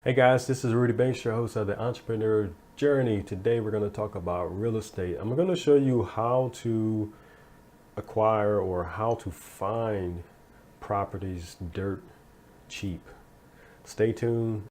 Hey guys, this is Rudy Banks, your host of the Entrepreneur Journey. Today we're going to talk about real estate. I'm going to show you how to acquire or how to find properties dirt cheap. Stay tuned.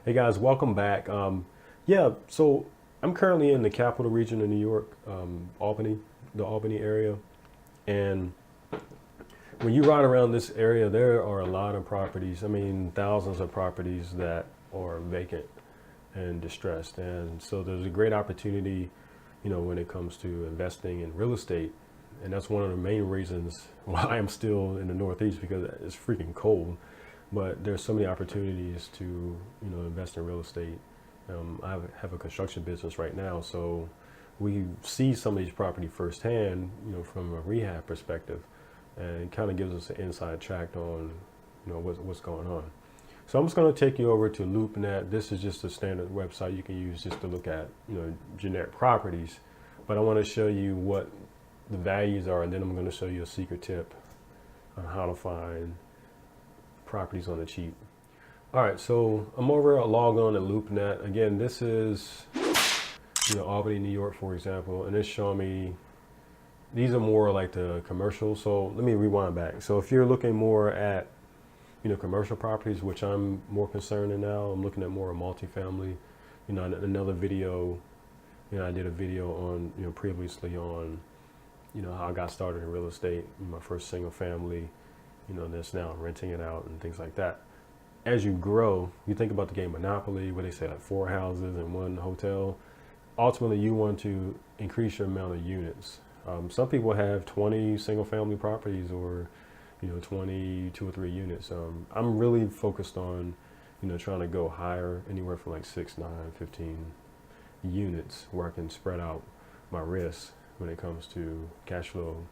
Hey guys, welcome back. So I'm currently in the capital region of New York, Albany, the Albany area. And when you ride around this area, there are a lot of properties. I mean, thousands of properties that are vacant and distressed. And so there's a great opportunity, when it comes to investing in real estate. And that's one of the main reasons why I'm still in the Northeast, because it's freaking cold. But there's so many opportunities to, invest in real estate. I have a construction business right now, so we see some of these property firsthand, from a rehab perspective, and it kind of gives us an inside track on, what's going on. So I'm just going to take you over to LoopNet. This is just a standard website you can use just to look at, generic properties. But I want to show you what the values are, and then I'm going to show you a secret tip on how to find properties on the cheap. All right, so I'm over log on at LoopNet. Again, this is, Albany, New York, for example, and it's showing me, these are more like the commercial. So let me rewind back. So if you're looking more at, commercial properties, which I'm more concerned in now, I'm looking at more multifamily. Another video, I did a video on, previously on, how I got started in real estate, my first single family, that's now renting it out and things like that. As you grow, you think about the game Monopoly, where they say like 4 houses and 1 hotel. Ultimately, you want to increase your amount of units. Some people have 20 single family properties, or 20, 2 or 3 units. I'm really focused on, trying to go higher, anywhere from like 6, 9, 15 units, where I can spread out my risk when it comes to cash flow,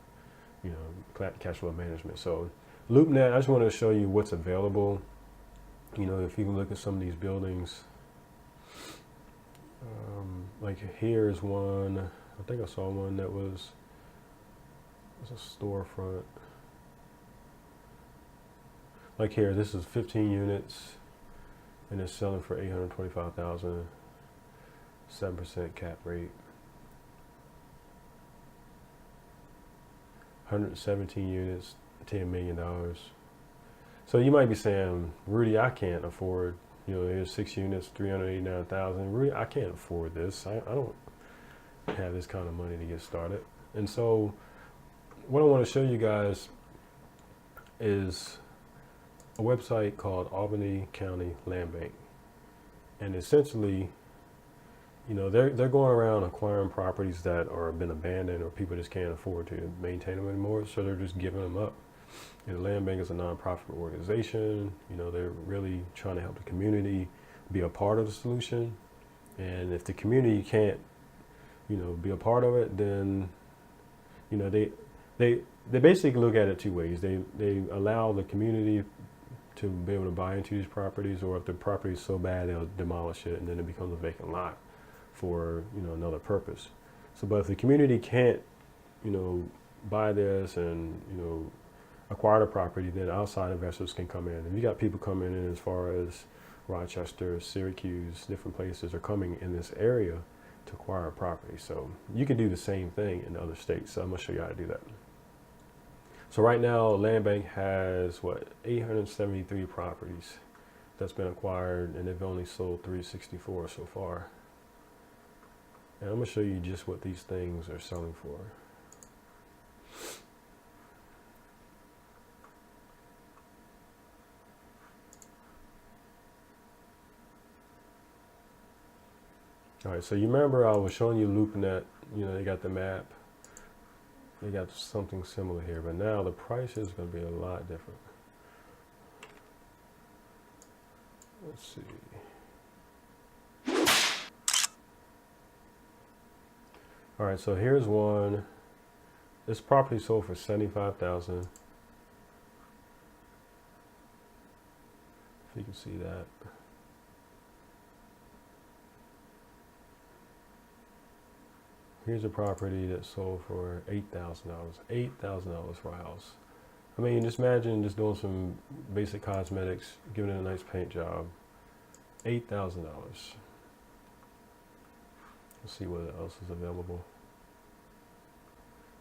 cash flow management. So LoopNet, I just want to show you what's available. If you can look at some of these buildings, like here's one. I think I saw one that was a storefront. Like here, this is 15 units, and it's selling for $825,000, 7% cap rate. 117 units, $10 million. So you might be saying, Rudy, I can't afford, here's 6 units, 389,000. Rudy, I can't afford this. I don't have this kind of money to get started. And so what I want to show you guys is a website called Albany County Land Bank. And essentially, they're going around acquiring properties that are been abandoned, or people just can't afford to maintain them anymore, so they're just giving them up. The Land Bank is a nonprofit organization. They're really trying to help the community be a part of the solution. And if the community can't, be a part of it, then, they basically look at it 2 ways. They allow the community to be able to buy into these properties, or if the property is so bad, they'll demolish it, and then it becomes a vacant lot for, another purpose. So, but if the community can't, buy this and, acquire the property, then outside investors can come in. And you got people coming in as far as Rochester, Syracuse, different places are coming in this area to acquire a property. So you can do the same thing in other states. So I'm gonna show you how to do that. So right now, Land Bank has 873 properties that's been acquired, and they've only sold 364 so far. And I'm gonna show you just what these things are selling for. All right, so you remember I was showing you LoopNet, they got the map. they got something similar here, but now the price is going to be a lot different. Let's see. All right, so here's one. This property sold for $75,000. If you can see that. Here's a property that sold for $8,000. $8,000 for a house. I mean, just imagine just doing some basic cosmetics, giving it a nice paint job. $8,000. Let's see what else is available.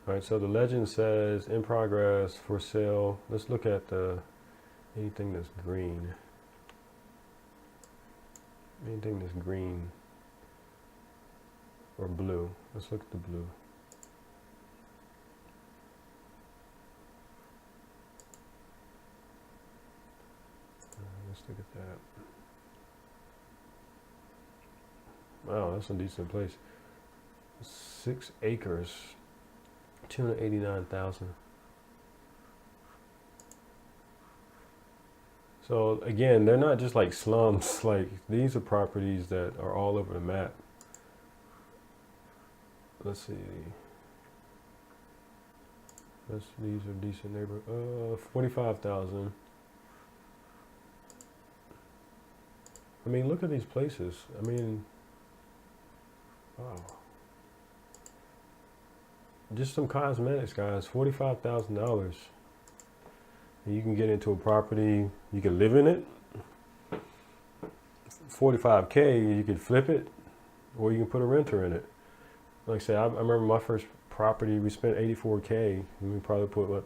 All right, so the legend says in progress, for sale. Let's look at anything that's green. Anything that's green or blue. Let's look at the blue. Let's look at that. Wow, that's a decent place. 6 acres, 289,000. So again, they're not just like slums. Like, these are properties that are all over the map. Let's see. These are decent neighbor. 45,000. I mean, look at these places. I mean, wow. Just some cosmetics, guys. $45,000. You can get into a property. You can live in it. 45K. You could flip it, or you can put a renter in it. Like I said, I remember my first property. We spent $84K. And we probably put what,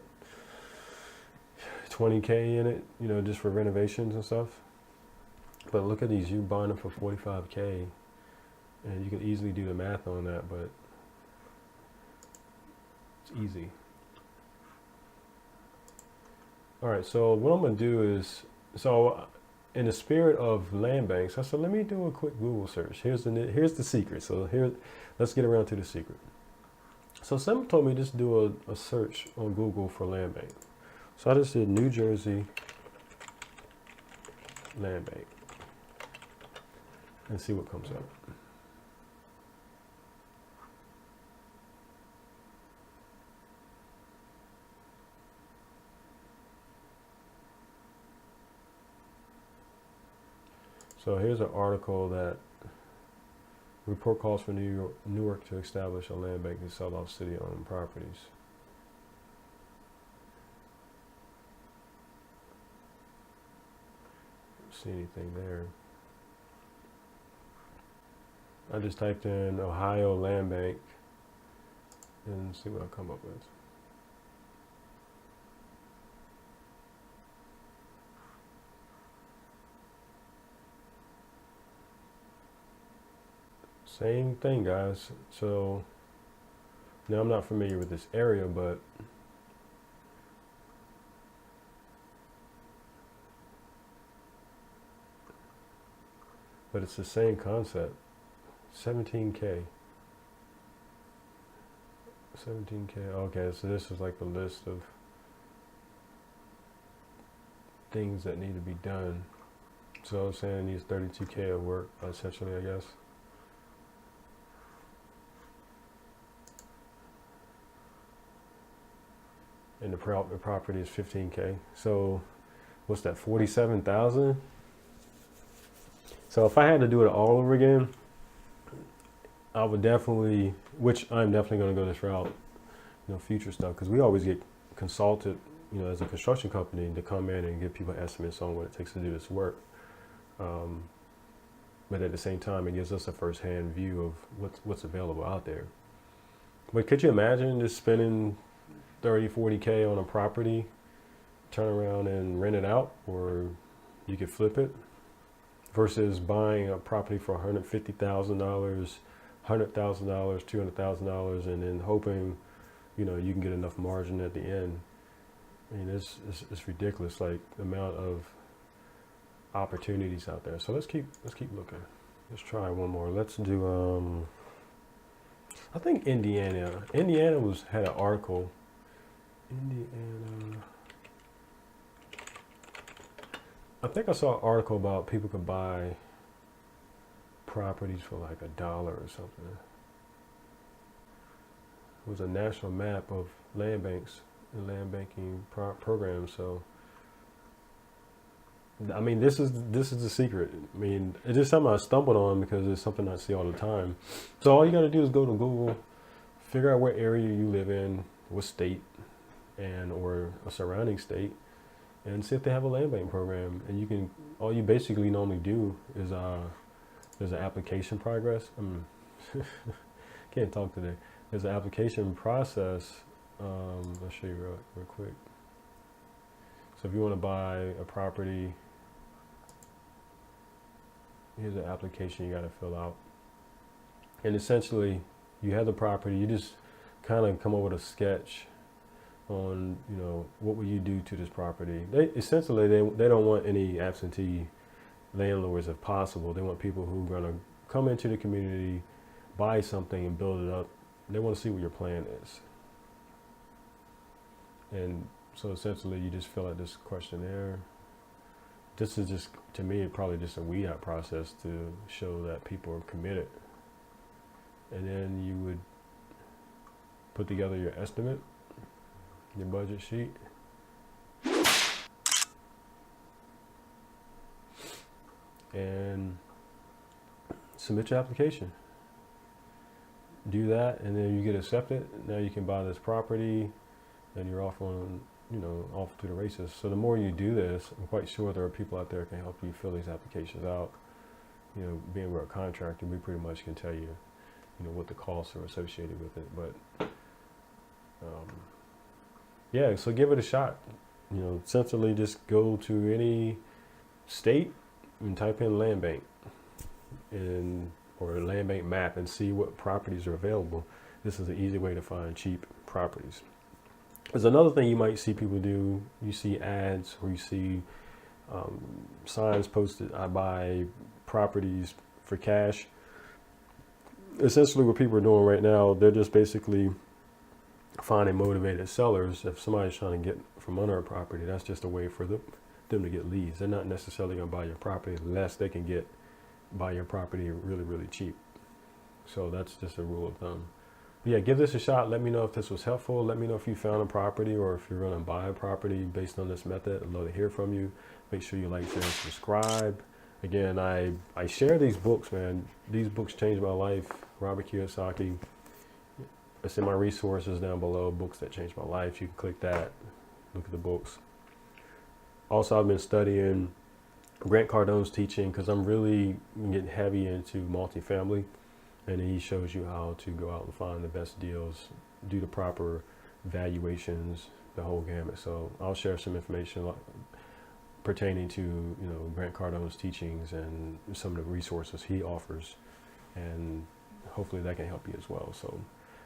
20K in it. You know, just for renovations and stuff. But look at these. You buying them for 45K, and you can easily do the math on that. But it's easy. All right, so what I'm gonna do is, so in the spirit of land banks, I said, let me do a quick Google search. Here's the secret. So let's get around to the secret. So someone told me just do a search on Google for land bank. So I just did New Jersey land bank and see what comes up. So here's an article that report calls for Newark to establish a land bank to sell off city-owned properties. Don't see anything there. I just typed in Ohio land bank and see what I come up with. Same thing, guys. So now I'm not familiar with this area, but it's the same concept. 17K. 17K. Okay, so this is like the list of things that need to be done. So I'm saying it needs 32K of work, essentially, I guess. And the property is 15K. So what's that, 47,000? So if I had to do it all over again, I would definitely, which I'm definitely going to go this route, you know, future stuff, because we always get consulted, you know, as a construction company to come in and give people estimates on what it takes to do this work. But at the same time, it gives us a first-hand view of what's available out there. But could you imagine just spending 30, 40K on a property, turn around and rent it out, or you could flip it, versus buying a property for $150,000, $100,000, $200,000, and then hoping, you know, you can get enough margin at the end. I mean, it's ridiculous, like the amount of opportunities out there. So let's keep looking. Let's try one more. Let's do I think Indiana had an article. Indiana. I think I saw an article about people could buy properties for like $1 or something. It was a national map of land banks and land banking programs. So, I mean, this is the secret. I mean, it's just something I stumbled on because it's something I see all the time. So all you got to do is go to Google, figure out what area you live in, what state, and or a surrounding state, and see if they have a land bank program. And you can, all you basically normally do is there's an application progress. Can't talk today. There's an application process. I'll show you real quick. So if you want to buy a property, here's an application you got to fill out. And essentially, you have the property. You just kind of come up with a sketch on, you know, what will you do to this property. They don't want any absentee landlords if possible. They want people who are going to come into the community, buy something and build it up. They want to see what your plan is. And so essentially you just fill out this questionnaire. This is just, to me, probably just a weed out process to show that people are committed. And then you would put together your estimate, your budget sheet. And submit your application. Do that, and then you get accepted. Now you can buy this property, and you're off on, you know, off to the races. So the more you do this, I'm quite sure there are people out there who can help you fill these applications out. You know, being we're a contractor, we pretty much can tell you, you know, what the costs are associated with it. But yeah, so give it a shot. You know, essentially just go to any state and type in land bank or a land bank map and see what properties are available. This is an easy way to find cheap properties. There's another thing you might see people do. You see ads or you see signs posted, I buy properties for cash. Essentially what people are doing right now, they're just basically finding motivated sellers. If somebody's trying to get from under a property, that's just a way for them to get leads. They're not necessarily going to buy your property unless they can buy your property really, really cheap. So that's just a rule of thumb. But yeah, give this a shot. Let me know if this was helpful. Let me know if you found a property or if you're going to buy a property based on this method. I'd love to hear from you. Make sure you like, share, and subscribe. Again, I share these books, man. These books changed my life. Robert Kiyosaki. It's in my resources down below, books that changed my life. You can click that, look at the books. Also, I've been studying Grant Cardone's teaching because I'm really getting heavy into multifamily, and he shows you how to go out and find the best deals, do the proper valuations, the whole gamut. So I'll share some information pertaining to, you know, Grant Cardone's teachings and some of the resources he offers, and hopefully that can help you as well. So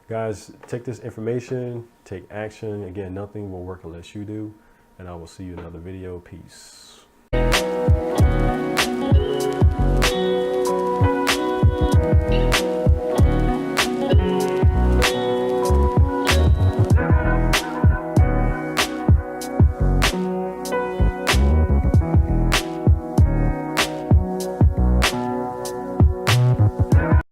guys, take this information, take action. Again, nothing will work unless you do, and I will see you in another video. Peace.